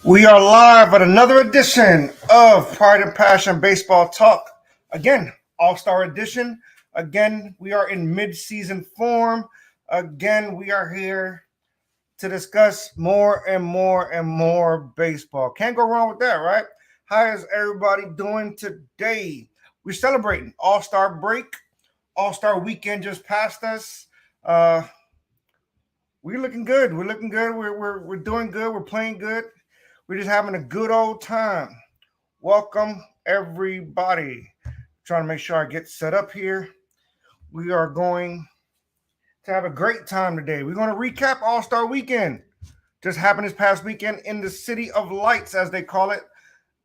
We are live at another edition of Pride and Passion Baseball Talk. Again, All-Star Edition. Again, we are in mid-season form. Again, we are here to discuss more and more and more baseball. Can't go wrong with that, right? How is everybody doing today? We're celebrating All-Star Break. All-Star Weekend just passed us. We're looking good. We're looking good. We're doing good. We're playing good. We're just having a good old time. Welcome, everybody. Trying to make sure I get set up here. We are going to have a great time today. We're going to recap All-Star Weekend. Just happened this past weekend in the City of Lights, as they call it,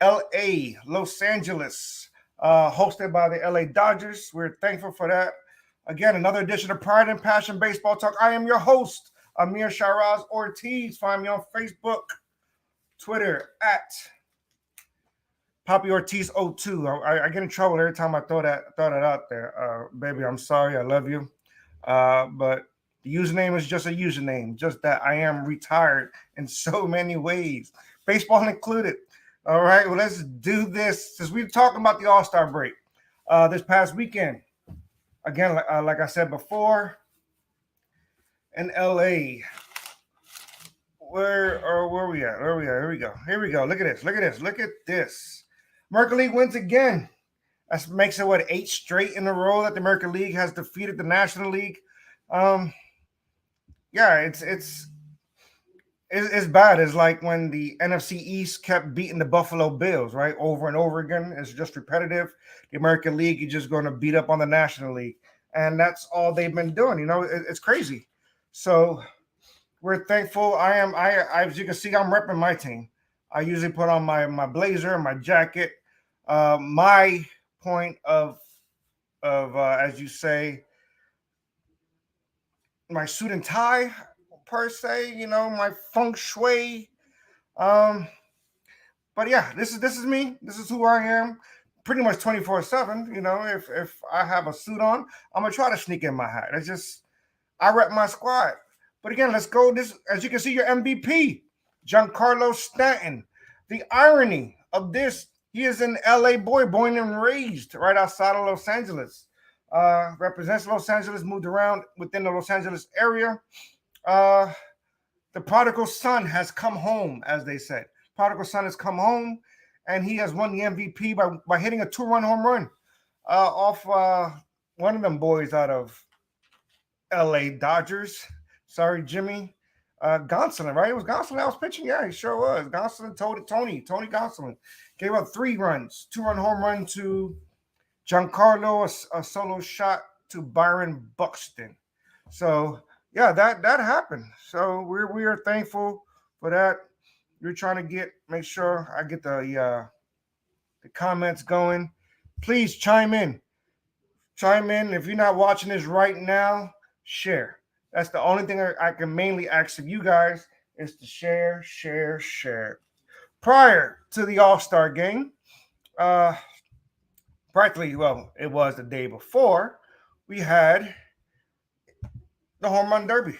LA, Los Angeles, hosted by the LA Dodgers. We're thankful for that. Again, another edition of Pride and Passion Baseball Talk. I am your host, Amir Shiraz Ortiz. Find me on Facebook, Twitter at Poppy Ortiz 02. I get in trouble every time I throw that out there. Baby, I'm sorry. I love you. But the username is just a username. Just that I am retired in so many ways, baseball included. All right. Well, let's do this. Since we're talking about the All-Star break this past weekend. Again, like I said before, in LA. Where are we at? Here we go. Look at this. American League wins again. That makes it 8 straight in a row that the American League has defeated the National League. It's bad. It's like when the NFC East kept beating the Buffalo Bills, right? Over and over again. It's just repetitive. The American League is just going to beat up on the National League. And that's all they've been doing. You know, it's crazy. So we're thankful. As you can see, I'm repping my team. I usually put on my blazer, my jacket. My point of as you say, my suit and tie per se. You know, my feng shui. But yeah, this is me. This is who I am. Pretty much 24/7. You know, if I have a suit on, I'm gonna try to sneak in my hat. I rep my squad. But again, let's go. This, as you can see, your MVP, Giancarlo Stanton. The irony of this, he is an LA boy, born and raised right outside of Los Angeles. Represents Los Angeles, moved around within the Los Angeles area. The prodigal son has come home, as they said. Prodigal son has come home, and he has won the MVP by hitting a 2-run home run off one of them boys out of LA Dodgers. Sorry, Jimmy. Gonsolin, right? It was Gonsolin that was pitching. Yeah, he sure was. Gonsolin Tony Gonsolin gave up 3 runs, 2-run home run to Giancarlo, a solo shot to Byron Buxton. So yeah, that happened. So we are thankful for that. We're trying to make sure I get the comments going. Please chime in. If you're not watching this right now, share. That's the only thing I can mainly ask of you guys is to share. Prior to the All-Star game, practically, well, it was the day before, we had the Home Run Derby.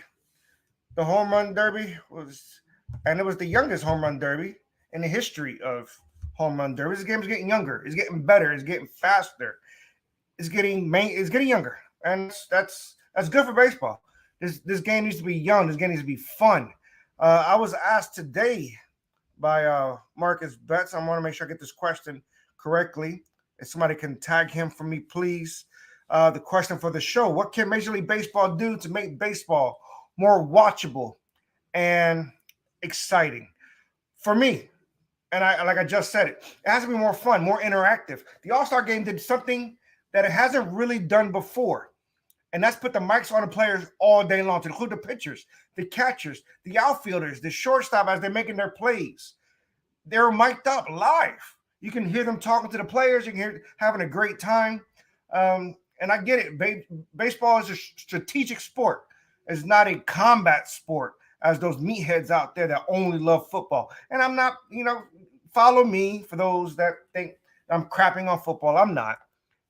The Home Run Derby it was the youngest Home Run Derby in the history of Home Run Derby. This game is getting younger. It's getting better. It's getting faster. It's getting younger. And that's good for baseball. This game needs to be young. This game needs to be fun. I was asked today by Marcus Betts. I want to make sure I get this question correctly. If somebody can tag him for me, please. The question for the show: what can Major League Baseball do to make baseball more watchable and exciting? For me, and I just said it has to be more fun, more interactive. The All-Star game did something that it hasn't really done before. And that's put the mics on the players all day long, to include the pitchers, the catchers, the outfielders, the shortstop as they're making their plays. They're mic'd up live. You can hear them talking to the players. You can hear having a great time. And I get it. Baseball is a strategic sport. It's not a combat sport, as those meatheads out there that only love football. And I'm not, follow me for those that think I'm crapping on football. I'm not.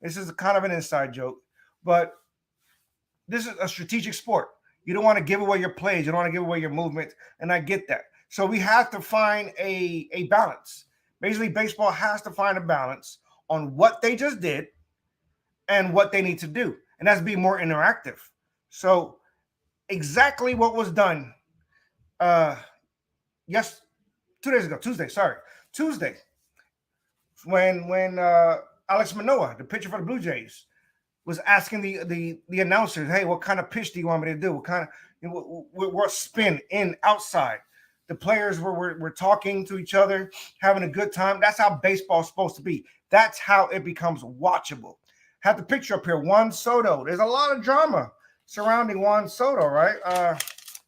This is kind of an inside joke. But this is a strategic sport. You don't want to give away your plays. You don't want to give away your movement. And I get that. So we have to find a balance. Basically, baseball has to find a balance on what they just did and what they need to do, and that's be more interactive. So exactly what was done. Yes, 2 days ago, Tuesday, when Alex Manoah, the pitcher for the Blue Jays, was asking the announcers, "Hey, what kind of pitch do you want me to do? What kind of what spin in outside?" The players were talking to each other, having a good time. That's how baseball's supposed to be. That's how it becomes watchable. Have the picture up here, Juan Soto. There's a lot of drama surrounding Juan Soto, right?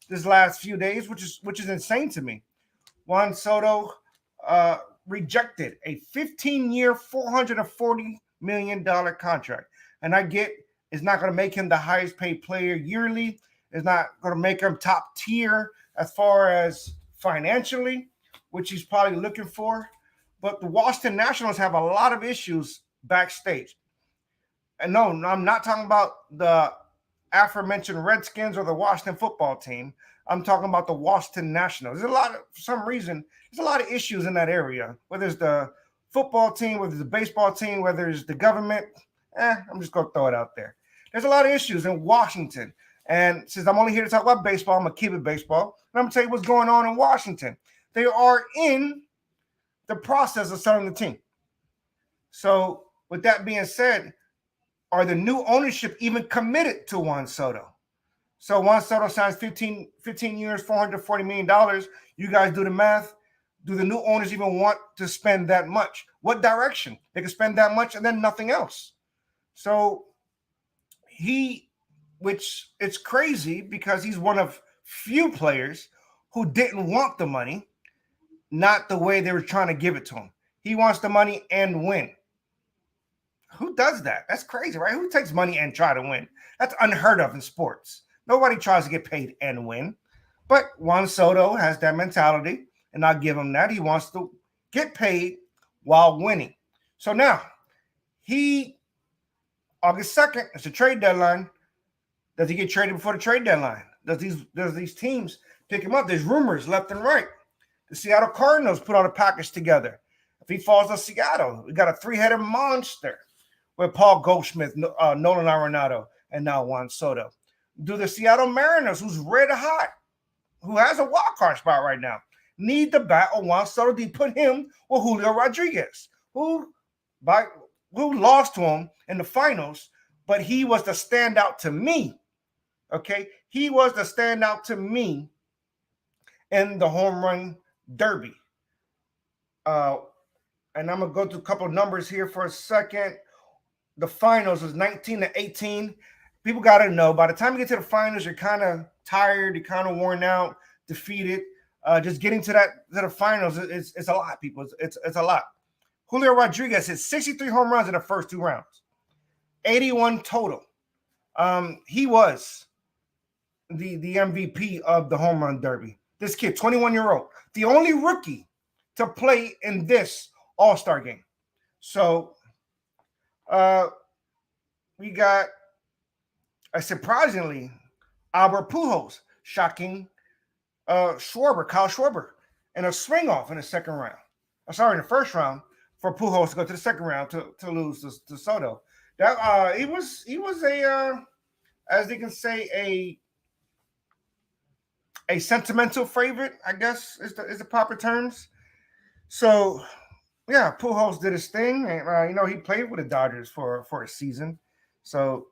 This last few days, which is insane to me. Juan Soto rejected a 15-year, $440 million contract. And I get it's not going to make him the highest paid player yearly. It's not going to make him top tier as far as financially, which he's probably looking for. But the Washington Nationals have a lot of issues backstage. And no, I'm not talking about the aforementioned Redskins or the Washington football team. I'm talking about the Washington Nationals. There's a lot of, for some reason, there's a lot of issues in that area. Whether it's the football team, whether it's the baseball team, whether it's the government, I'm just going to throw it out there. There's a lot of issues in Washington. And since I'm only here to talk about baseball, I'm going to keep it baseball. And I'm going to tell you what's going on in Washington. They are in the process of selling the team. So with that being said, are the new ownership even committed to Juan Soto? So Juan Soto signs 15 years, $440 million. You guys do the math. Do the new owners even want to spend that much? What direction? They can spend that much and then nothing else. So which it's crazy because he's one of few players who didn't want the money, not the way they were trying to give it to him. He wants the money and win. Who does that? That's crazy, right? Who takes money and try to win? That's unheard of in sports. Nobody tries to get paid and win. But Juan Soto has that mentality, and I'll give him that. He wants to get paid while winning. So now, August 2nd, it's a trade deadline. Does he get traded before the trade deadline? Does these teams pick him up? There's rumors left and right. The Seattle Cardinals put all the package together. If he falls to Seattle, we got a three-headed monster with Paul Goldschmidt, Nolan Arenado, and now Juan Soto. Do the Seattle Mariners, who's red hot, who has a wild card spot right now, need the bat of Juan Soto? Do you put him with Julio Rodriguez, who lost to him in the finals, but he was the standout to me. Okay, he was the standout to me in the home run derby. And I'm gonna go through a couple of numbers here for a second. The finals was 19-18. People got to know, by the time you get to the finals, you're kind of tired, you're kind of worn out, defeated. Just getting to the finals, it's a lot, people. It's a lot. Julio Rodriguez hit 63 home runs in the first two rounds, 81 total. He was the MVP of the home run derby. This kid, 21-year-old, the only rookie to play in this All-Star game. So we got surprisingly Albert Pujols shocking Kyle Schwarber, in a swing off in the second round. In the first round for Pujols to go to the second round to lose to Soto. That he was a as they can say a sentimental favorite, I guess is the proper terms. So yeah, Pujols did his thing, and he played with the Dodgers for a season. So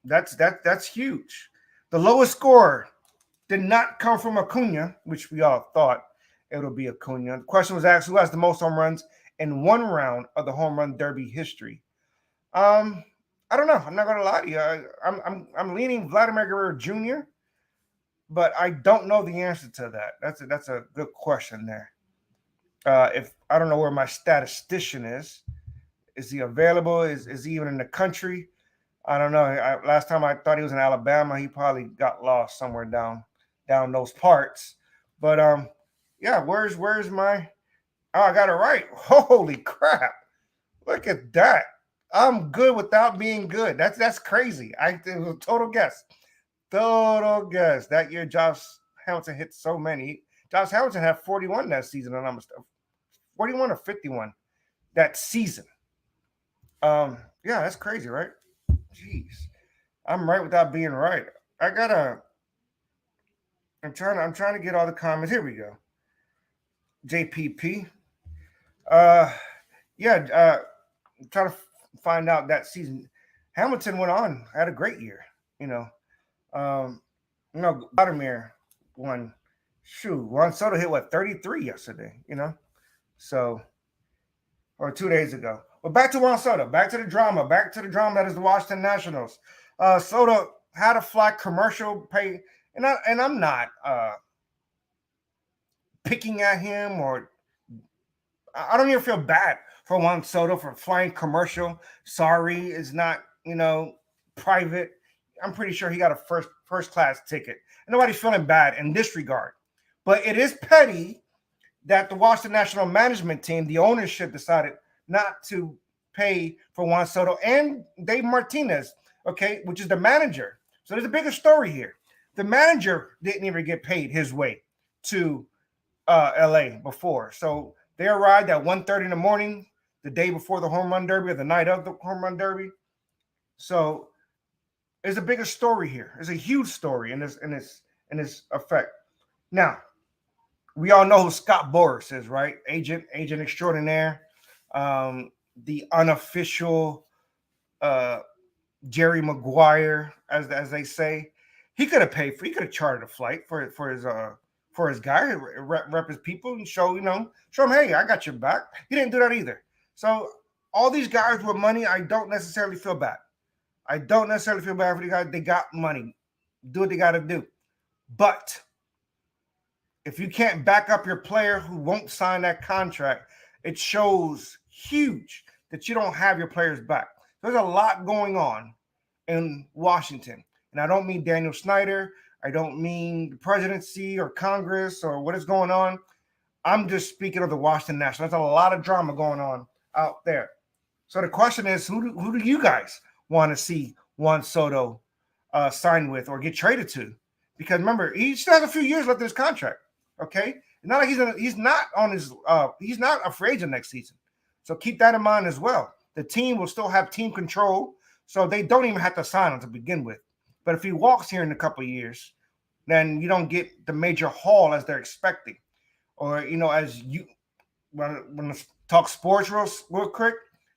that's huge. The lowest score did not come from Acuna, which we all thought it would be Acuna. The question was asked, who has the most home runs in one round of the home run derby history? I don't know. I'm not gonna lie to you. I'm leaning Vladimir Guerrero Jr., but I don't know the answer to that. That's a good question there. If I don't know where my statistician is he available? Is he even in the country? I don't know. Last time I thought he was in Alabama. He probably got lost somewhere down those parts. But yeah, where's my? Oh, I got it right. Holy crap! Look at that. I'm good without being good. That's crazy. It was a total guess. That year, Josh Hamilton hit so many. Josh Hamilton had 41 that season, and I'm 41 or 51 that season. Yeah, that's crazy, right? Jeez, I'm right without being right. I gotta. I'm trying to get all the comments. Here we go. JPP. Uh, yeah. Trying to find out that season. Hamilton went on, had a great year. You know. Um, Vladimir won. Shoot, Juan Soto hit what 33 yesterday. So or 2 days ago. But back to Juan Soto. Back to the drama. Back to the drama that is the Washington Nationals. Soto had a flat commercial pay, and I'm not picking at him, or I don't even feel bad for Juan Soto for flying commercial. Sorry, it's not private. I'm pretty sure he got a first class ticket. And nobody's feeling bad in this regard. But it is petty that the Washington National Management Team, the ownership, decided not to pay for Juan Soto and Dave Martinez, okay, which is the manager. So there's a bigger story here. The manager didn't even get paid his way to LA before. So they arrived at 1:30 in the morning, the day before the home run derby or the night of the home run derby. So there's a bigger story here. There's a huge story in this effect. Now, we all know who Scott Boras is, right? Agent extraordinaire, the unofficial Jerry Maguire, as they say. He could have chartered a flight for his guy, rep his people, and show him, hey, I got your back. He didn't do that either. So all these guys with money, I don't necessarily feel bad. I don't necessarily feel bad for the guys. They got money. Do what they got to do. But if you can't back up your player who won't sign that contract, it shows huge that you don't have your players back. There's a lot going on in Washington. And I don't mean Daniel Snyder. I don't mean the presidency or Congress or what is going on. I'm just speaking of the Washington Nationals. There's a lot of drama going on out there. So the question is, who do you guys want to see Juan Soto sign with or get traded to? Because remember, he still has a few years left in his contract. Okay, not like he's not a free agent next season. So keep that in mind as well. The team will still have team control, so they don't even have to sign him to begin with. But if he walks here in a couple of years, then you don't get the major haul as they're expecting. Or as you when talk sports real quick,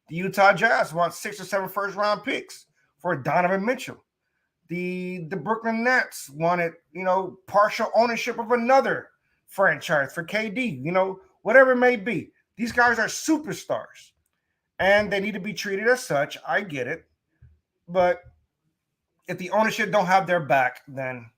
the Utah Jazz want 6 or 7 first-round picks for Donovan Mitchell. The Brooklyn Nets wanted, partial ownership of another franchise for KD, whatever it may be. These guys are superstars, and they need to be treated as such. I get it. But if the ownership don't have their back, then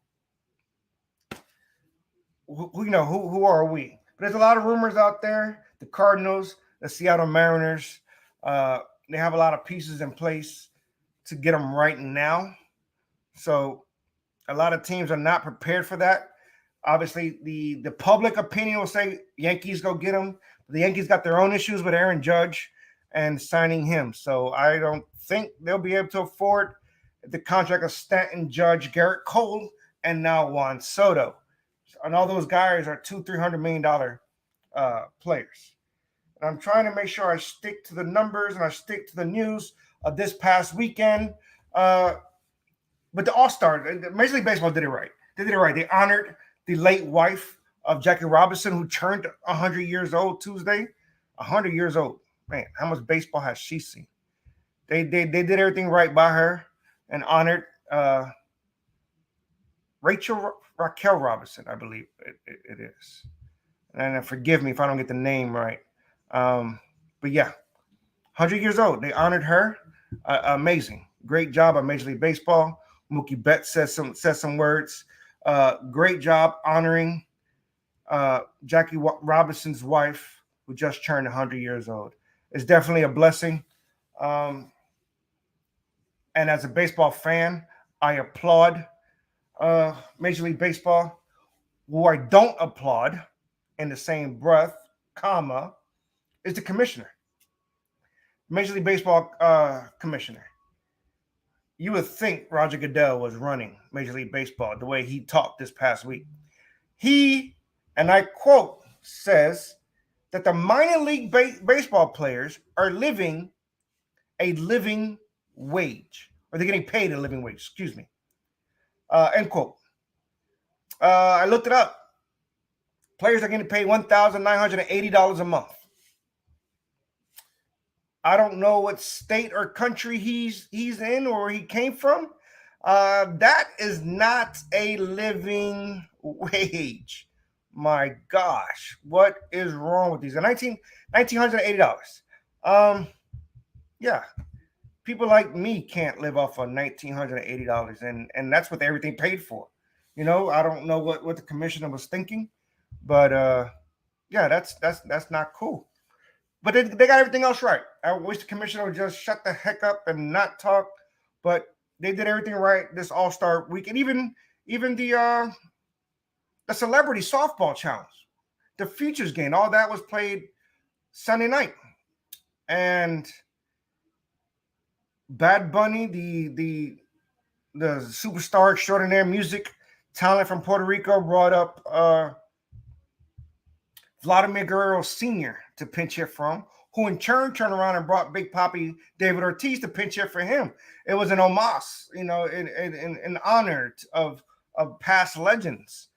who are we? But there's a lot of rumors out there. The Cardinals, the Seattle Mariners, they have a lot of pieces in place to get them right now. So a lot of teams are not prepared for that. Obviously, the public opinion will say Yankees go get him. The Yankees got their own issues with Aaron Judge and signing him. So I don't think they'll be able to afford the contract of Stanton, Judge, Garrett Cole, and now Juan Soto. And all those guys are $200-300 million players. And I'm trying to make sure I stick to the numbers and I stick to the news of this past weekend. But the AllStar, Major League Baseball did it right. They did it right. They honored the late wife of Jackie Robinson, who turned 100 years old Tuesday. 100 years old. Man, how much baseball has she seen? They did everything right by her and honored Raquel Robinson, I believe it is. And forgive me if I don't get the name right. But yeah, 100 years old. They honored her. Amazing. Great job on Major League Baseball. Mookie Betts says some words. Great job honoring Jackie Robinson's wife, who just turned 100 years old. It's definitely a blessing. And as a baseball fan, I applaud Major League Baseball. Who I don't applaud in the same breath, is the commissioner. Major League Baseball commissioner. You would think Roger Goodell was running Major League Baseball the way he talked this past week. He and I quote, says that the minor league baseball players are living a living wage, or they're getting paid a living wage, excuse me. End quote. I looked it up. Players are getting paid $1,980 a month. I don't know what state or country he's in or he came from. That is not a living wage. My gosh, what is wrong with these? $1,980. Yeah, people like me can't live off of $1,980, and that's with everything paid for. I don't know what the commissioner was thinking, but yeah, that's not cool. But they got everything else right. I wish the commissioner would just shut the heck up and not talk. But they did everything right this All-Star week, and even the celebrity softball challenge, the futures game, all that was played Sunday night. And Bad Bunny, the superstar extraordinaire music talent from Puerto Rico, brought up Vladimir Guerrero Sr. to pinch hit from, who in turn turned around and brought Big Papi David Ortiz to pinch hit for him. It was an homage, in honor of past legends.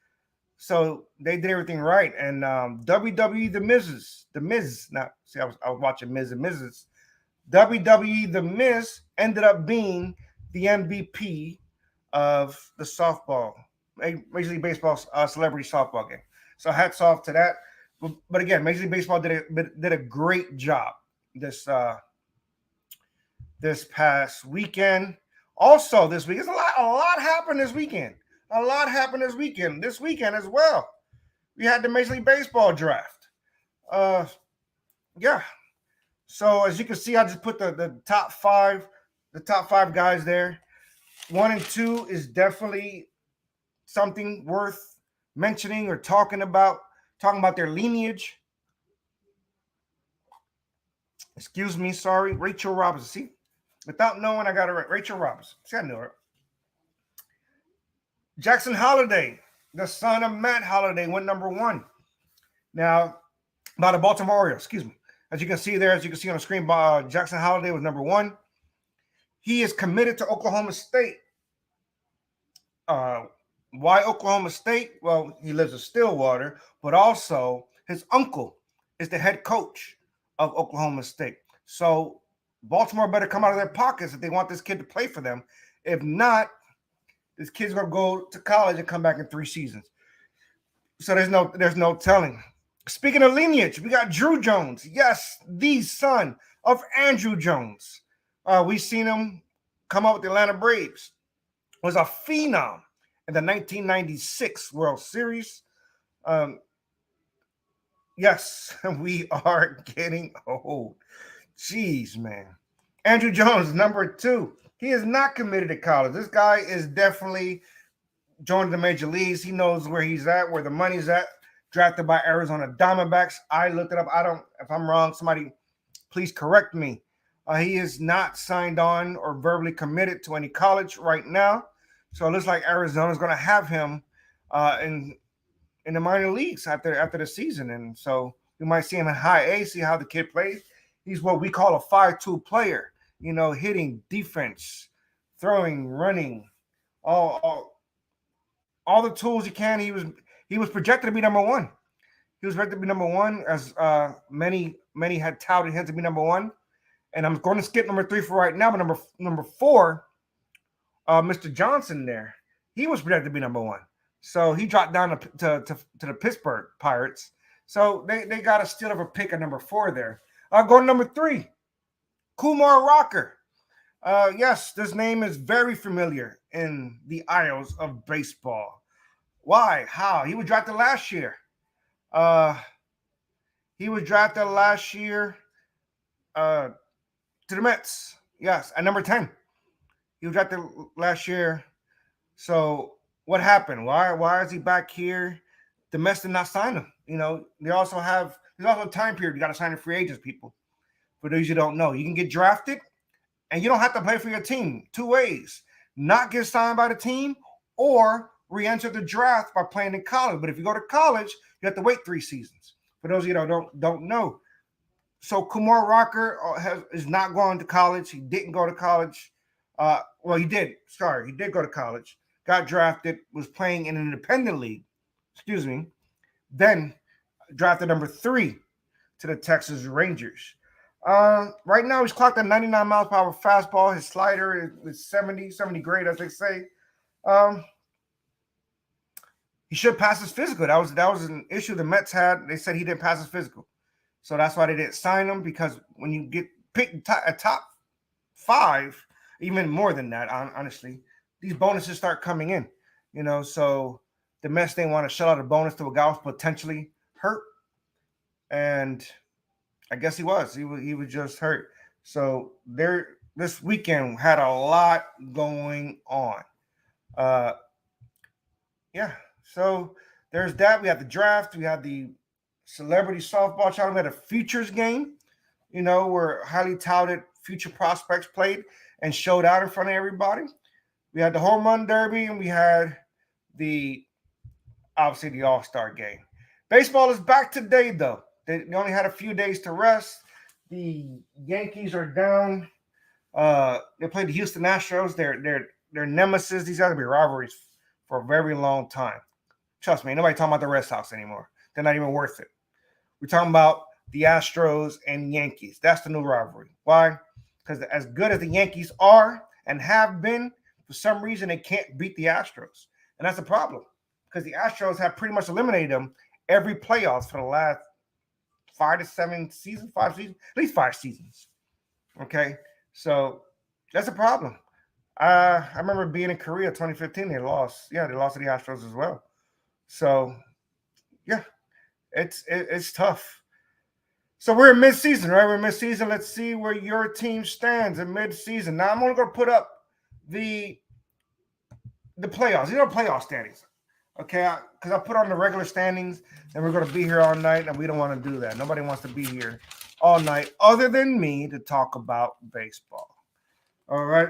So they did everything right. And WWE The Miz, not see, I was watching Miz and Mrs. WWE The Miz ended up being the MVP of the softball, Major League Baseball celebrity softball game. So hats off to that. But again, Major League Baseball did a great job this past weekend. Also, this week, a lot happened this weekend. A lot happened this weekend. This weekend as well, we had the Major League Baseball draft. Yeah. So as you can see, I just put the top five guys there. 1 and 2 is definitely something worth mentioning or talking about their lineage. Excuse me, sorry. Rachel Robinson. See, without knowing, I got it right. Rachel Robinson. See, I knew her. Jackson Holliday, the son of Matt Holliday, went number 1. Now, by the Baltimore Orioles, excuse me. As you can see on the screen, Jackson Holliday was number 1. He is committed to Oklahoma State. Why Oklahoma State? Well, he lives in Stillwater, but also his uncle is the head coach of Oklahoma State. So Baltimore better come out of their pockets if they want this kid to play for them. If not, this kid's going to go to college and come back in 3 seasons. So there's no telling. Speaking of lineage, we got Drew Jones. Yes, the son of Andrew Jones. We've seen him come up with the Atlanta Braves. Was a phenom in the 1996 World Series. Yes, we are getting old. Jeez, man. Andrew Jones, number 2. He is not committed to college. This guy is definitely joining the major leagues. He knows where he's at, where the money's at. Drafted by Arizona Diamondbacks. I looked it up. If I'm wrong, somebody please correct me. He is not signed on or verbally committed to any college right now. So it looks like Arizona is going to have him in the minor leagues after the season. And so we might see him in high A, see how the kid plays. He's what we call a 5-tool player, hitting, defense, throwing, running, all the tools he can. He was projected to be number 1. He was projected to be number 1, as many had touted him to be number 1. And I'm going to skip number 3 for right now, but number 4, Mr. Johnson there, he was projected to be number 1. So he dropped down to the Pittsburgh Pirates. So they got a steal of a pick at number 4 there. Going to number 3, Kumar Rocker. Yes, this name is very familiar in the aisles of baseball. Why? How? He was drafted last year. He was drafted last year to the Mets. Yes, at number 10. He was drafted last year. So what happened? Why is he back here? The Mets did not sign him. There's also a time period. You got to sign the free agents, people. For those you don't know, you can get drafted and you don't have to play for your team. 2 ways. Not get signed by the team or re-enter the draft by playing in college. But if you go to college, you have to wait 3 seasons. For those of you that don't know. So Kumar Rocker is not going to college. He didn't go to college. Well, he did. Sorry, he did go to college. Got drafted, was playing in an independent league. Excuse me. Then drafted number 3 to the Texas Rangers. Right now, he's clocked at 99 miles per hour fastball. His slider is 70 grade, as they say. He should pass his physical. That was an issue the Mets had. They said he didn't pass his physical. So that's why they didn't sign him, because when you get picked a top 5, even more than that, honestly, these bonuses start coming in. So the Mets didn't want to shell out a bonus to a guy who's potentially hurt. And I guess he was. He was just hurt. So this weekend had a lot going on. Yeah. So there's that. We have the draft. We have the celebrity softball challenge. We had a futures game, where highly touted future prospects played and showed out in front of everybody. We had the home run derby, and we had obviously the All-Star game. Baseball is back today, though. They only had a few days to rest. The Yankees are down. They played the Houston Astros. They're nemesis. These are going to be rivalries for a very long time. Trust me, nobody talking about the Red Sox anymore. They're not even worth it. We're talking about the Astros and Yankees. That's the new rivalry. Why? Because as good as the Yankees are and have been, for some reason they can't beat the Astros. And that's a problem, because the Astros have pretty much eliminated them every playoffs for the last 5 seasons, at least 5 seasons. Okay? So that's a problem. I remember being in Korea 2015. They lost. Yeah, they lost to the Astros as well. So, yeah, it's tough. So we're in mid-season, right? We're in mid-season. Let's see where your team stands in mid-season. Now I'm only going to put up the playoffs. These are playoff standings, okay? Because I put on the regular standings, and we're going to be here all night, and we don't want to do that. Nobody wants to be here all night other than me to talk about baseball. All right?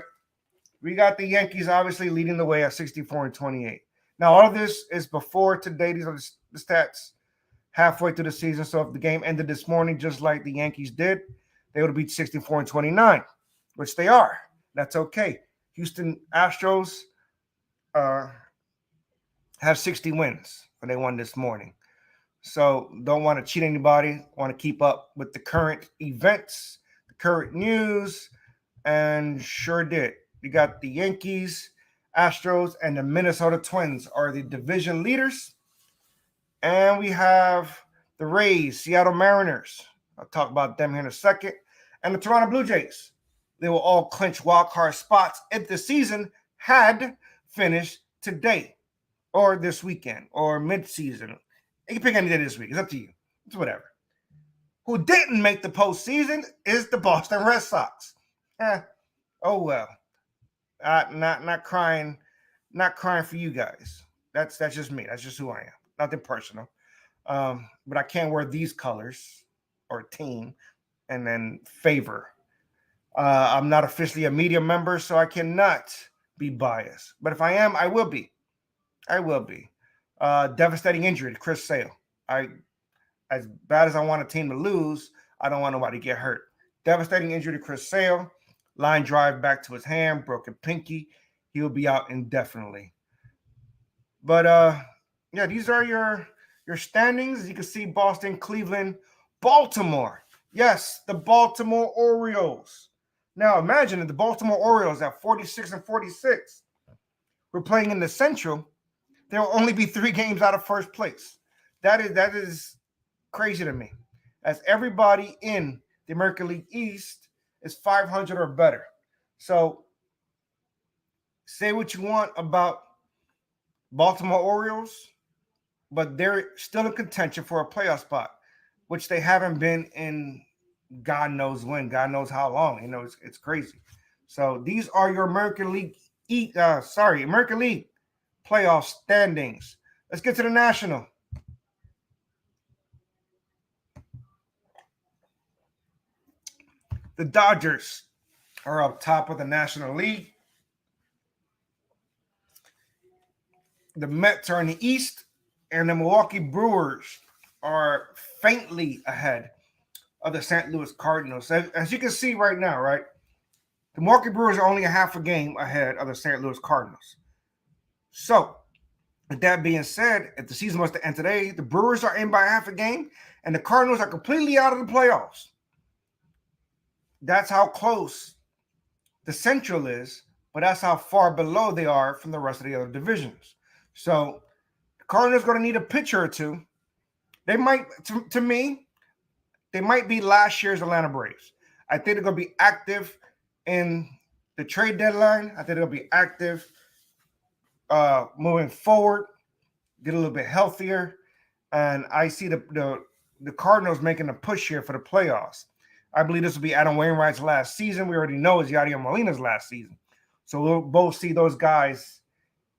We got the Yankees obviously leading the way at 64-28. Now, all of this is before today. These are the stats halfway through the season. So if the game ended this morning just like the Yankees did, they would have beat 64-29, which they are. That's okay. Houston Astros have 60 wins when they won this morning. So don't want to cheat anybody. Want to keep up with the current events, the current news, and sure did. You got the Yankees, Astros, and the Minnesota Twins are the division leaders. And we have the Rays, Seattle Mariners. I'll talk about them here in a second. And the Toronto Blue Jays. They will all clinch wildcard spots if the season had finished today or this weekend or mid-season. You can pick any day this week. It's up to you. It's whatever. Who didn't make the postseason is the Boston Red Sox. Oh well. Not crying for you guys. That's just me. That's just who I am. Nothing personal. But I can't wear these colors or team and then favor. I'm not officially a media member, so I cannot be biased. But if I am, I will be. Devastating injury to Chris Sale. As bad as I want a team to lose, I don't want nobody to get hurt. Devastating injury to Chris Sale. Line drive back to his hand, broken pinky. He will be out indefinitely. But yeah, these are your standings. As you can see, Boston, Cleveland, Baltimore. Yes, the Baltimore Orioles. Now imagine if the Baltimore Orioles at 46-46 were playing in the Central, there will only be 3 games out of first place. That is crazy to me, as everybody in the American League East is 500 or better. So say what you want about Baltimore Orioles, but they're still in contention for a playoff spot, which they haven't been in God knows when, God knows how long. It's crazy. So these are your American League American League playoff standings. Let's get to the National. The Dodgers are up top of the National League. The Mets are in the East, and the Milwaukee Brewers are faintly ahead of the St. Louis Cardinals. As you can see right now, right, the Milwaukee Brewers are only a half a game ahead of the St. Louis Cardinals. So, with that being said, if the season was to end today, the Brewers are in by half a game, and the Cardinals are completely out of the playoffs. That's how close the Central is, but that's how far below they are from the rest of the other divisions. So, the Cardinals are going to need a pitcher or two. They might, to me, they might be last year's Atlanta Braves. I think they're going to be active in the trade deadline. I think they'll be active moving forward, get a little bit healthier. And I see the Cardinals making a push here for the playoffs. I believe this will be Adam Wainwright's last season. We already know it's Yadier Molina's last season. So we'll both see those guys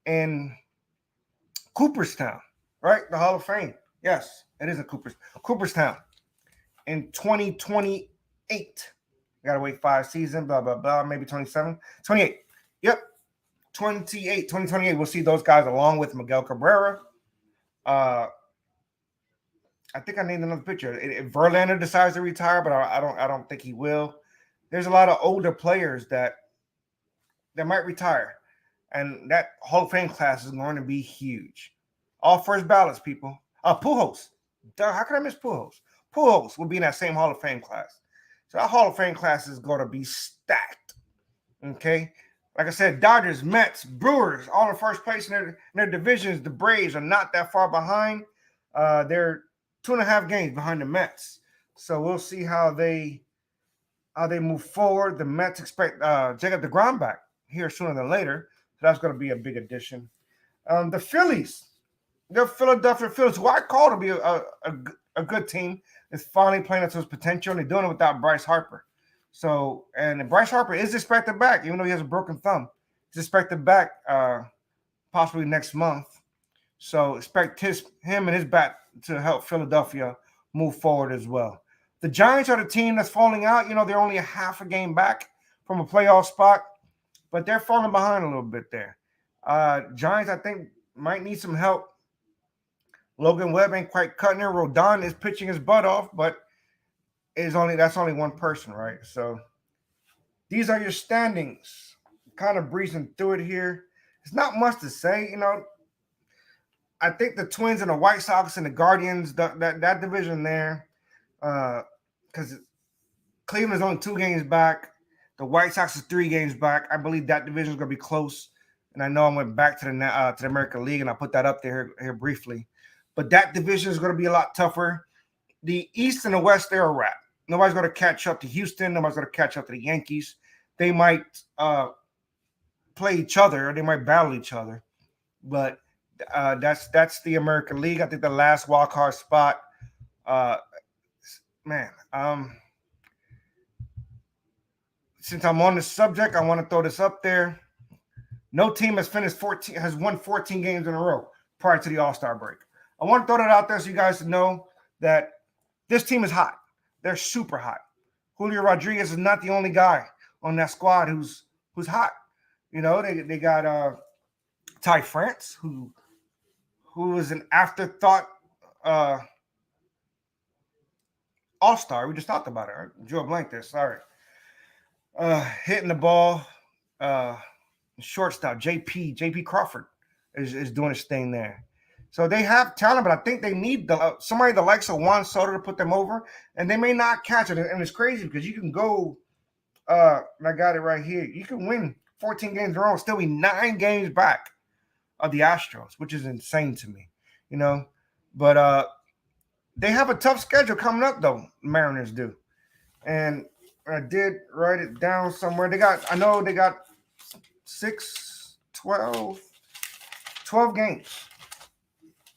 in Cooperstown, right? The Hall of Fame. Yes, it is in Cooperstown in 2028. We got to wait 5 seasons, blah, blah, blah, maybe 27. 28. Yep. 2028. We'll see those guys along with Miguel Cabrera. I think I named another pitcher. If Verlander decides to retire, but I don't think he will. There's a lot of older players that might retire. And that Hall of Fame class is going to be huge. All first ballots, people. Pujols. Duh, how can I miss Pujols? Pujols will be in that same Hall of Fame class. So that Hall of Fame class is going to be stacked. Okay? Like I said, Dodgers, Mets, Brewers, all in first place in their divisions. The Braves are not that far behind. They're 2.5 games behind the Mets. So we'll see how they move forward. The Mets expect Jacob deGrom back here sooner than later. So that's going to be a big addition. The Phillies, the Philadelphia Phillies, who I call to be a good team, is finally playing up to his potential, and they're doing it without Bryce Harper. So, and Bryce Harper is expected back, even though he has a broken thumb. He's expected back possibly next month. So expect him and his bat to help Philadelphia move forward as well. The Giants are the team that's falling out. You know, they're only a half a game back from a playoff spot, but they're falling behind a little bit there. Giants, I think, might need some help. Logan Webb ain't quite cutting it. Rodon is pitching his butt off, but that's only one person, right? So these are your standings. Kind of breezing through it here. It's not much to say, you know. I think the Twins and the White Sox and the Guardians, that division there, because Cleveland's only 2 games back. The White Sox is 3 games back. I believe that division is going to be close. And I know I went back to the American League, and I put that up there here briefly. But that division is going to be a lot tougher. The East and the West, they're a wrap. Nobody's going to catch up to Houston. Nobody's going to catch up to the Yankees. They might play each other, or they might battle each other. But that's the American League. I think the last wild card spot. Since I'm on the subject, I want to throw this up there. No team has won 14 games in a row prior to the AllStar break. I want to throw that out there so you guys know that this team is hot. They're super hot. Julio Rodriguez is not the only guy on that squad who's hot. You know, they got Ty France, who is an afterthought all-star. We just talked about it. Right? Drew a blank there. Sorry. Hitting the ball. Shortstop, JP Crawford is doing his thing there. So they have talent, but I think they need somebody the likes of Juan Soto to put them over, and they may not catch it. And it's crazy because you can go, I got it right here. You can win 14 games in a row and still be 9 games back of the Astros, which is insane to me, you know. But they have a tough schedule coming up, though. Mariners do. And I did write it down somewhere. They got 12 games.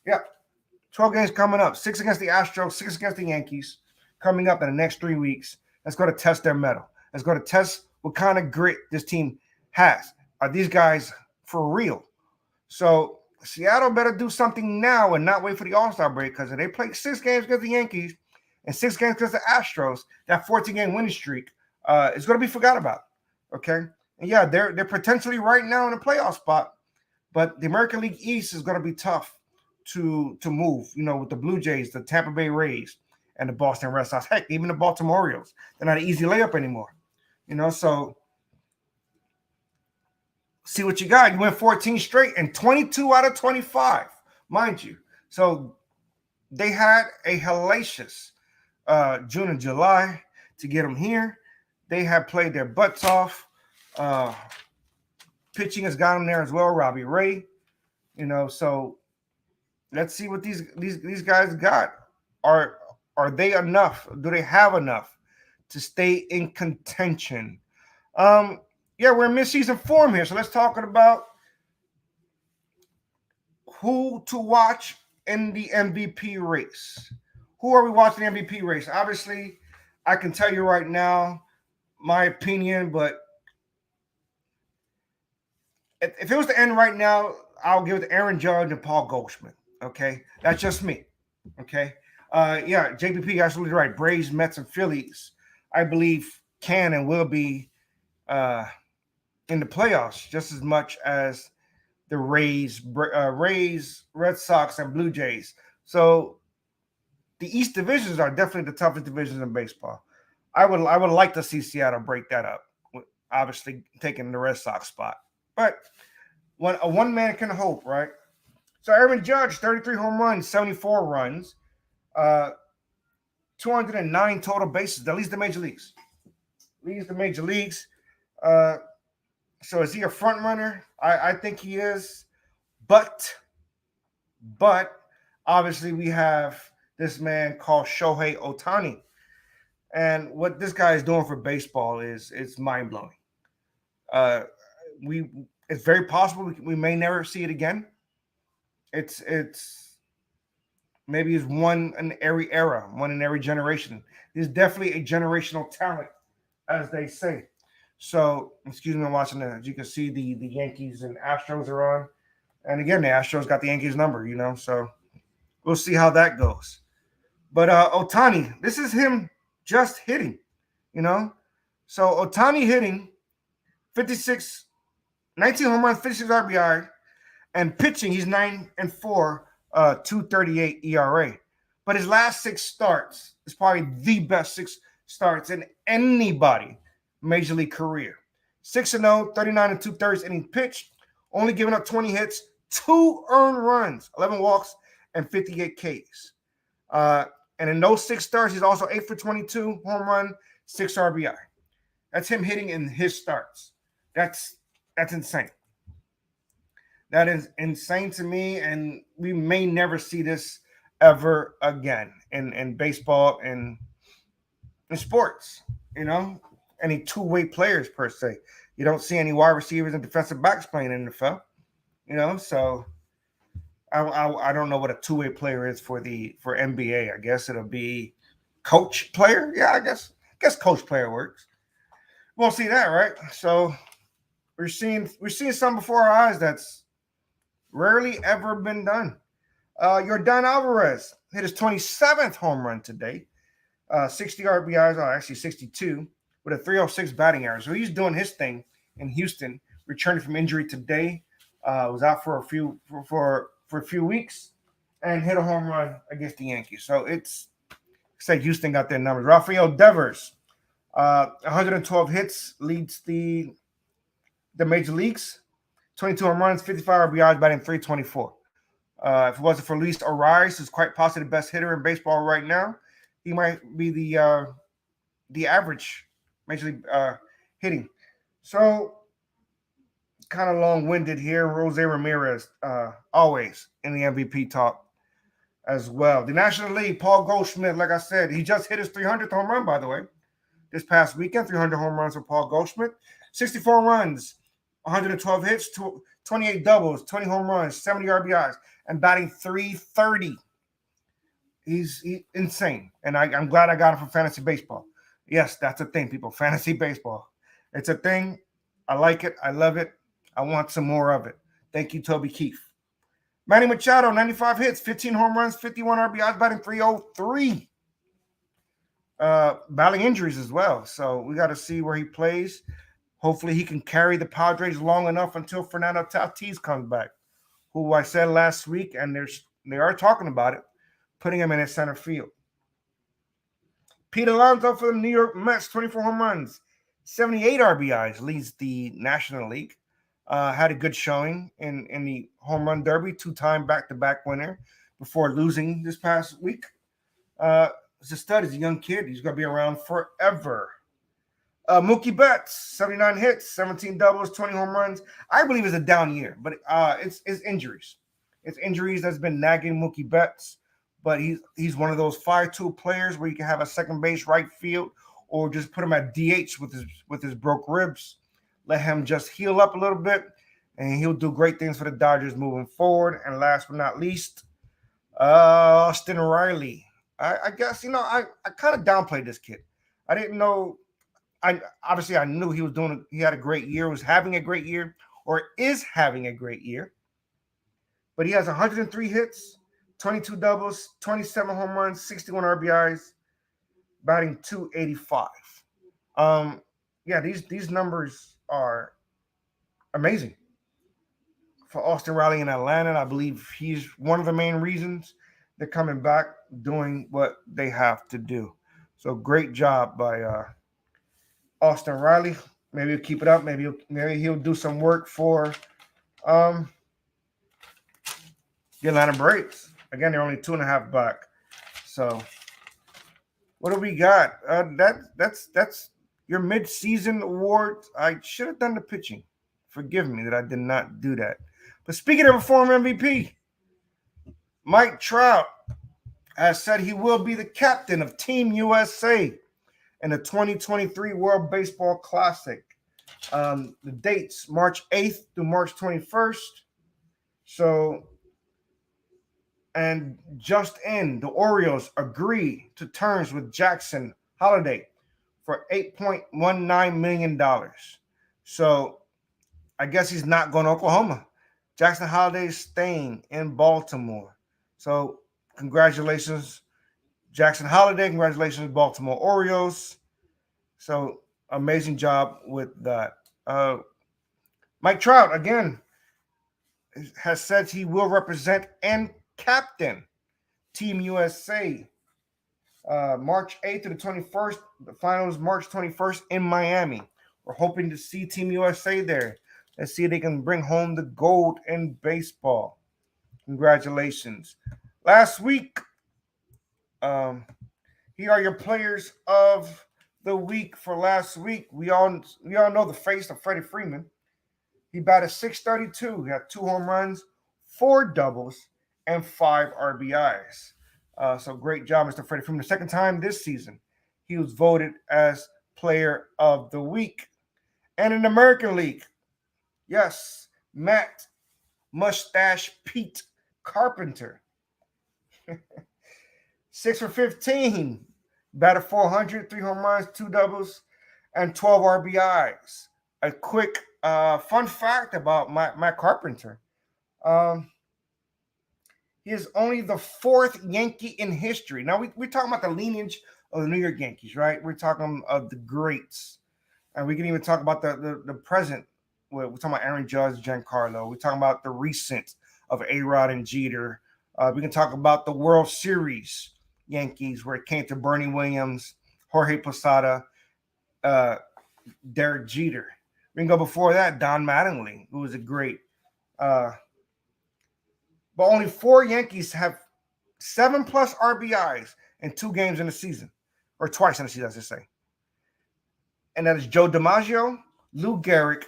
Yeah, 12 games coming up. 6 against the Astros, 6 against the Yankees coming up in the next 3 weeks. That's going to test their mettle. That's going to test what kind of grit this team has. Are these guys for real? So Seattle better do something now and not wait for the All-Star break, because if they play 6 games against the Yankees and 6 games against the Astros, that 14-game winning streak is going to be forgot about. Okay? And yeah, they're potentially right now in a playoff spot, But the American League East is going to be tough to move. With the Blue Jays, the Tampa Bay Rays, and the Boston Red Sox. Heck, even the Baltimore Orioles. They're not an easy layup anymore. So see what you got. You went 14 straight and 22 out of 25, mind you. So they had a hellacious June and July to get them here. They have played their butts off. Pitching has got them there as well. Robbie Ray, So let's see what these guys got. Are they enough? Do they have enough to stay in contention? We're in mid-season form here, so let's talk about who to watch in the MVP race. Who are we watching the MVP race? Obviously, I can tell you right now my opinion, but if it was to end right now, I'll give it to Aaron Judge and Paul Goldschmidt. Okay, that's just me. Okay, JPP absolutely right. Braves, Mets, and Phillies, I believe, can and will be in the playoffs just as much as the Rays, Red Sox, and Blue Jays. So the East divisions are definitely the toughest divisions in baseball. I would like to see Seattle break that up, obviously taking the Red Sox spot. But when one man can hope, right? So Aaron Judge, 33 home runs, 74 runs, 209 total bases. That leads the major leagues. So is he a front runner? I think he is. But obviously we have this man called Shohei Ohtani. And what this guy is doing for baseball is mind-blowing. It's very possible we may never see it again. It's maybe it's one in every era, one in every generation. There's definitely a generational talent, as they say. So, excuse me, I'm watching that. As you can see, the Yankees and Astros are on. And again, the Astros got the Yankees number, so we'll see how that goes. But Ohtani, this is him just hitting, So Ohtani hitting 19 home runs, 56 RBI, and pitching, he's 9-4, 2.38 ERA. But his last 6 starts is probably the best 6 starts in anybody major league career. 6-0, 39 2/3 innings pitched, only giving up 20 hits, 2 earned runs, 11 walks, and 58 Ks. And in those 6 starts, he's also 8 for 22, home run, 6 RBI. That's him hitting in his starts. That's insane. That is insane to me, and we may never see this ever again in baseball and in sports, any two-way players per se. You don't see any wide receivers and defensive backs playing in the NFL, so I don't know what a two-way player is for NBA. I guess it'll be coach player. Yeah, I guess coach player works. We won't see that, right? So we're seeing something before our eyes that's rarely ever been done. Yordan Alvarez hit his 27th home run today. 60 RBIs, actually 62, with a 306 batting average. So he's doing his thing in Houston, returning from injury today. Was out for a few weeks and hit a home run against the Yankees. So it's Houston got their numbers. Rafael Devers, 112 hits, leads the major leagues. 22 home runs, 55 RBIs, batting 324. If it wasn't for Luis Arias, who's quite possibly the best hitter in baseball right now, he might be the average major league hitting. So kind of long-winded here. Jose Ramirez, always in the MVP talk as well. The National League, Paul Goldschmidt, like I said, he just hit his 300th home run, by the way, this past weekend. 300 home runs for Paul Goldschmidt. 64 runs, 112 hits, 28 doubles, 20 home runs, 70 RBIs, and batting 330. He's insane. And I'm glad I got him from fantasy baseball. Yes, that's a thing, people. Fantasy baseball. It's a thing. I like it. I love it. I want some more of it. Thank you, Toby Keith. Manny Machado, 95 hits, 15 home runs, 51 RBIs, batting 303. Battling injuries as well. So we got to see where he plays. Hopefully he can carry the Padres long enough until Fernando Tatis comes back. who I said last week, and they are talking about it, putting him in his center field. Pete Alonso for the New York Mets, 24 home runs, 78 RBIs, leads the National League. Had a good showing in the home run derby, 2-time back-to-back winner before losing this past week. He's a stud. He's a young kid. He's going to be around forever. Mookie Betts, 79 hits, 17 doubles, 20 home runs. I believe it's a down year, but it's injuries. It's injuries that's been nagging Mookie Betts. But he's one of those 5-tool players where you can have a second base, right field, or just put him at DH with his broke ribs. Let him just heal up a little bit, and he'll do great things for the Dodgers moving forward. And last but not least, Austin Riley. I guess I kind of downplayed this kid. I didn't know. I knew he had a great year, was having a great year, or is having a great year. But he has 103 hits, 22 doubles, 27 home runs, 61 RBIs, batting .285. These numbers are amazing for Austin Riley in Atlanta. I believe he's one of the main reasons they're coming back, doing what they have to do. So great job by Austin Riley. Maybe he'll keep it up. Maybe he'll do some work for the Atlanta Braves. Again, they're only 2.5 back. So what do we got? That's your mid-season awards. I should have done the pitching. Forgive me that I did not do that. But speaking of a former MVP, Mike Trout has said he will be the captain of Team USA in the 2023 World Baseball Classic. The dates, March 8th through March 21st. So, and just in, the Orioles agree to terms with Jackson Holliday for $8.19 million. So, I guess he's not going to Oklahoma. Jackson Holliday is staying in Baltimore. So, congratulations, Jackson Holliday. Congratulations, Baltimore Orioles. So, amazing job with that. Mike Trout, again, has said he will represent and captain Team USA March 8th to the 21st. The finals March 21st in Miami. We're hoping to see Team USA there. Let's see if they can bring home the gold in baseball. Congratulations. Last week, here are your players of the week for last week. We all know the face of Freddie Freeman. He batted .632. He had 2 home runs, 4 doubles, and 5 RBIs. So great job, Mr. Freddie Freeman. The second time this season, he was voted as player of the week. And in the American League, yes, Matt Mustache Pete Carpenter. 6 for 15. Batted .400, 3 home runs, 2 doubles, and 12 RBIs. A quick fun fact about Matt Carpenter. He is only the 4th Yankee in history. Now, we're talking about the lineage of the New York Yankees, right? We're talking of the greats. And we can even talk about the present. We're talking about Aaron Judge, Giancarlo. We're talking about the recent of A-Rod and Jeter. We can talk about the World Series Yankees, where it came to Bernie Williams, Jorge Posada, Derek Jeter. We can go before that, Don Mattingly, who was a great. But only 4 Yankees have 7+ RBIs in 2 games in the season, or twice in the season, I should say. And that is Joe DiMaggio, Lou Gehrig,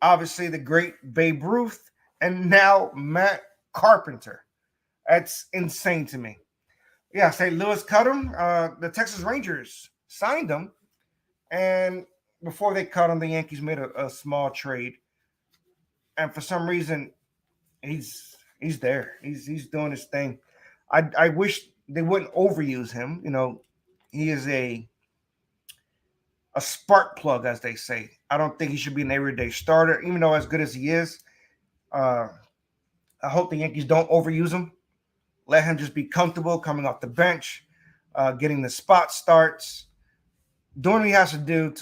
obviously the great Babe Ruth, and now Matt Carpenter. That's insane to me. Yeah, St. Louis cut him. The Texas Rangers signed him, and before they cut him, the Yankees made a small trade. And for some reason, he's there. He's doing his thing. I wish they wouldn't overuse him. He is a spark plug, as they say. I don't think he should be an everyday starter, even though as good as he is. I hope the Yankees don't overuse him. Let him just be comfortable coming off the bench, getting the spot starts, doing what he has to do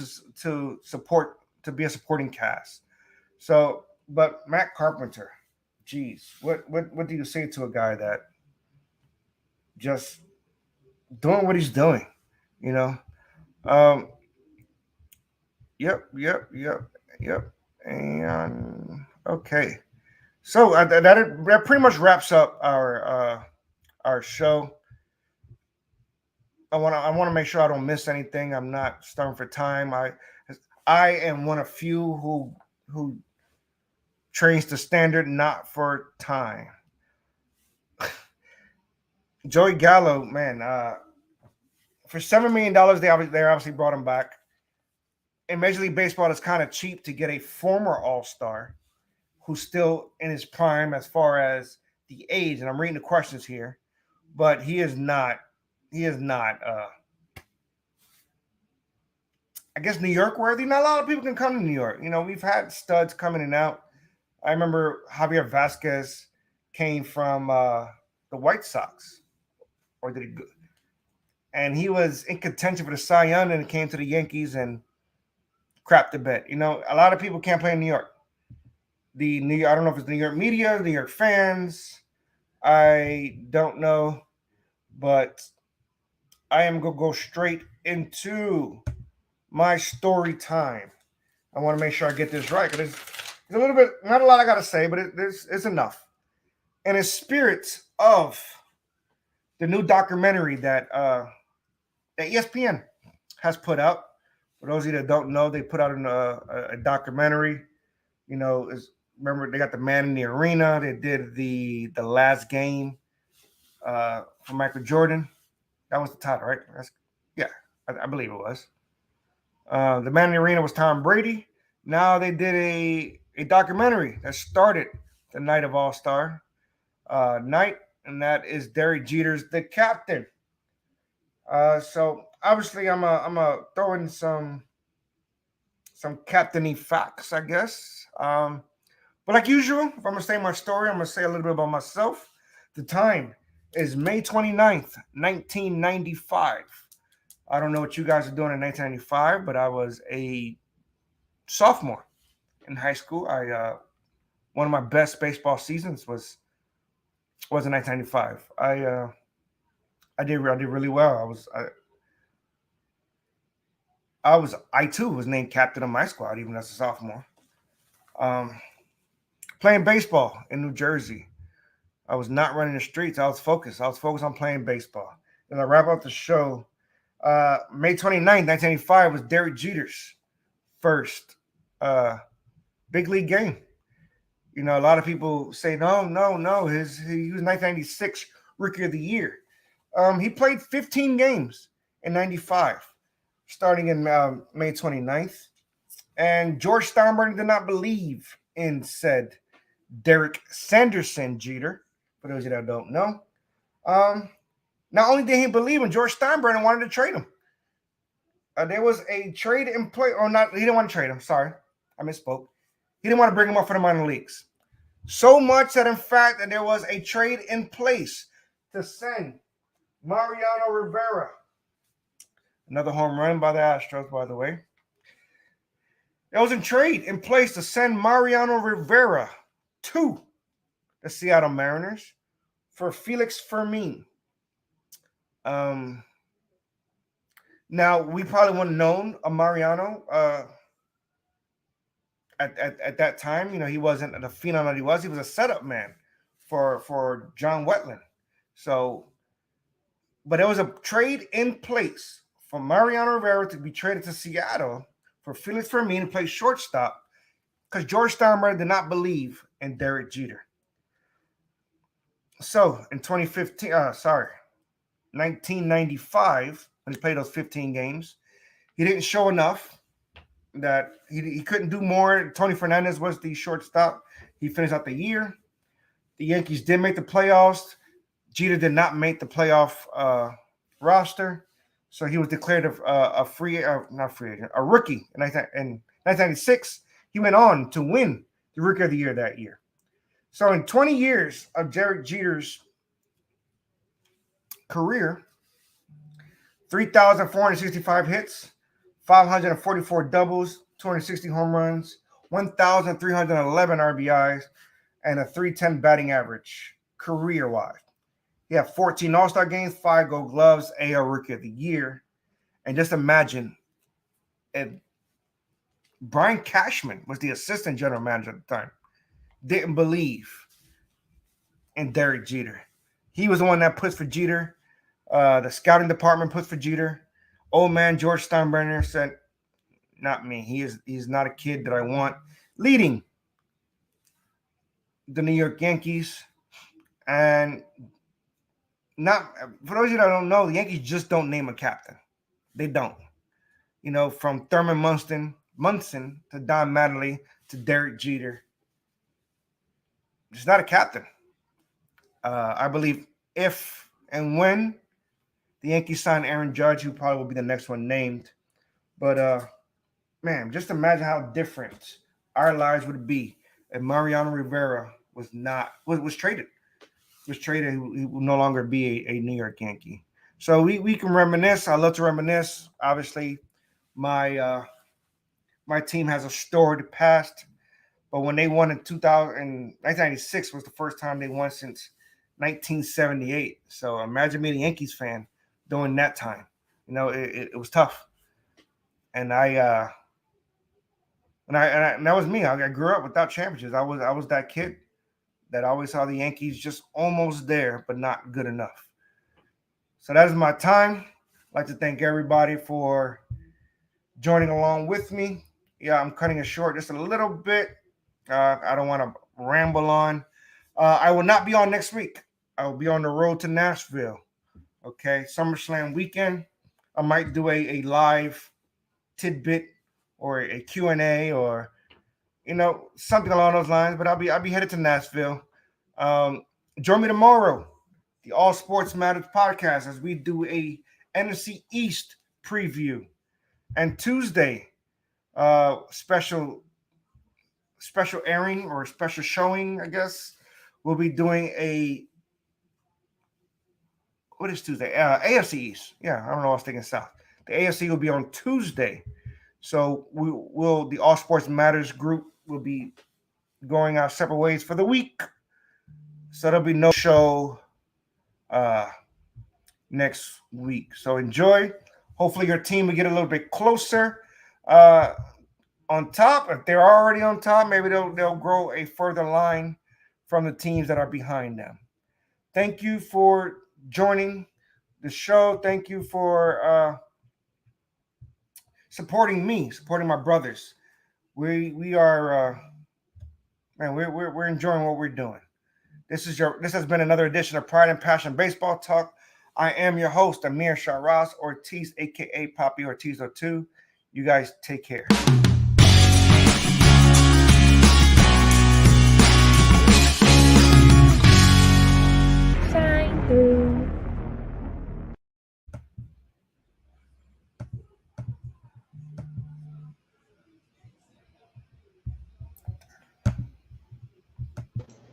to support, to be a supporting cast. So, but Matt Carpenter, geez, what do you say to a guy that just doing what he's doing? You know. Um, yep. And okay, so that pretty much wraps up our show. I want to make sure I don't miss anything. I'm not starving for time. I am one of few who trains to standard, not for time. Joey Gallo, man, for $7 million, they obviously brought him back. In Major League Baseball, it's kind of cheap to get a former All-Star who's still in his prime as far as the age. And I'm reading the questions here, but he is not. He is not. I guess New York worthy. Not a lot of people can come to New York. We've had studs coming in and out. I remember Javier Vasquez came from the White Sox, or did he? And he was in contention for the Cy Young, and it came to the Yankees and crapped the bed. A lot of people can't play in New York. I don't know if it's the New York media, New York fans. I don't know, but I am gonna go straight into my story time. I want to make sure I get this right because there's a little bit, not a lot I got to say, but it's enough. And it's spirits of the new documentary that ESPN has put out. For those of you that don't know, they put out a documentary. Remember they got the Man in the Arena. They did the Last Game for Michael Jordan. That was the title, right? I believe it was. The Man in the Arena was Tom Brady. Now they did a documentary that started the night of All-Star night, and that is Derek Jeter's The Captain. So obviously I'm a throw in some captainy facts, I guess. But like usual, if I'm gonna say my story, I'm gonna say a little bit about myself. The time is May 29th, 1995. I don't know what you guys are doing in 1995, but I was a sophomore in high school. One of my best baseball seasons was in 1995. I did really well. I too was named captain of my squad, even as a sophomore. Playing baseball in New Jersey. I was not running the streets. I was focused. On playing baseball. And I wrap up the show. May 29th, 1985 was Derek Jeter's first big league game. A lot of people say, no. He was 1996 Rookie of the Year. He played 15 games in 95, starting in May 29th. And George Steinbrenner did not believe in said Derek Sanderson Jeter, for those of you that don't know. Not only did he believe in George Steinbrenner, wanted to trade him. There was a trade in play, or not, he didn't want to trade him. Sorry, I misspoke. He didn't want to bring him up for the minor leagues. So much that, in fact, that there was a trade in place to send Mariano Rivera. Another home run by the Astros, by the way. There was a trade in place to send Mariano Rivera to the Seattle Mariners for Felix Fermin. Now, we probably wouldn't have known a Mariano at that time. He wasn't the phenom that he was. He was a setup man for John Wetland. So, but there was a trade in place for Mariano Rivera to be traded to Seattle for Felix Fermin to play shortstop because George Steinbrenner did not believe in Derek Jeter. So, in 1995, when he played those 15 games, he didn't show enough that he couldn't do more. Tony Fernandez was the shortstop. He finished out the year. The Yankees did make the playoffs. Jeter did not make the playoff roster, so he was declared a rookie in 1996. He went on to win the Rookie of the Year that year. So in 20 years of Derek Jeter's career, 3,465 hits, 544 doubles, 260 home runs, 1,311 RBIs, and a 310 batting average career-wide. He had 14 All-Star games, 5 Gold Gloves, AL Rookie of the Year. And just imagine if Brian Cashman was the assistant general manager at the time, didn't believe in Derek Jeter. He was the one that puts for Jeter. The scouting department puts for Jeter. Old man George Steinbrenner said, not me. He's not a kid that I want leading the New York Yankees. And not for those of you that don't know, the Yankees just don't name a captain. They don't. You know, from Thurman Munson to Don Mattingly to Derek Jeter. He's not a captain. I believe if and when the Yankees sign Aaron Judge, who probably will be the next one named. But man, just imagine how different our lives would be if Mariano Rivera was traded. Was traded, he will no longer be a New York Yankee. So we can reminisce. I love to reminisce. Obviously, my team has a storied past. But when they won in 1996 was the first time they won since 1978. So imagine being a Yankees fan during that time. You know, it was tough. And and that was me. I grew up without championships. I was that kid that always saw the Yankees just almost there, but not good enough. So that is my time. I'd like to thank everybody for joining along with me. Yeah, I'm cutting it short just a little bit. I don't want to ramble on. I will not be on next week. I will be on the road to Nashville. Okay, SummerSlam weekend. I might do a live tidbit or a Q&A or something along those lines. But I'll be headed to Nashville. Join me tomorrow, the All Sports Matters podcast, as we do a NFC East preview, and Tuesday special airing or special showing, I guess. We'll be doing what is Tuesday? AFC East. Yeah, I don't know. I was thinking South. The AFC will be on Tuesday. So the All Sports Matters group will be going our separate ways for the week. So there'll be no show next week. So enjoy. Hopefully your team will get a little bit closer on top. If they're already on top, maybe they'll grow a further line from the teams that are behind them. Thank you for joining the show. Thank you for supporting me, supporting my brothers. We are we're enjoying what we're doing. This has been another edition of Pride and Passion Baseball Talk. I am your host, Amir Shahraz Ortiz, aka Papi Ortiz 02. You guys take care.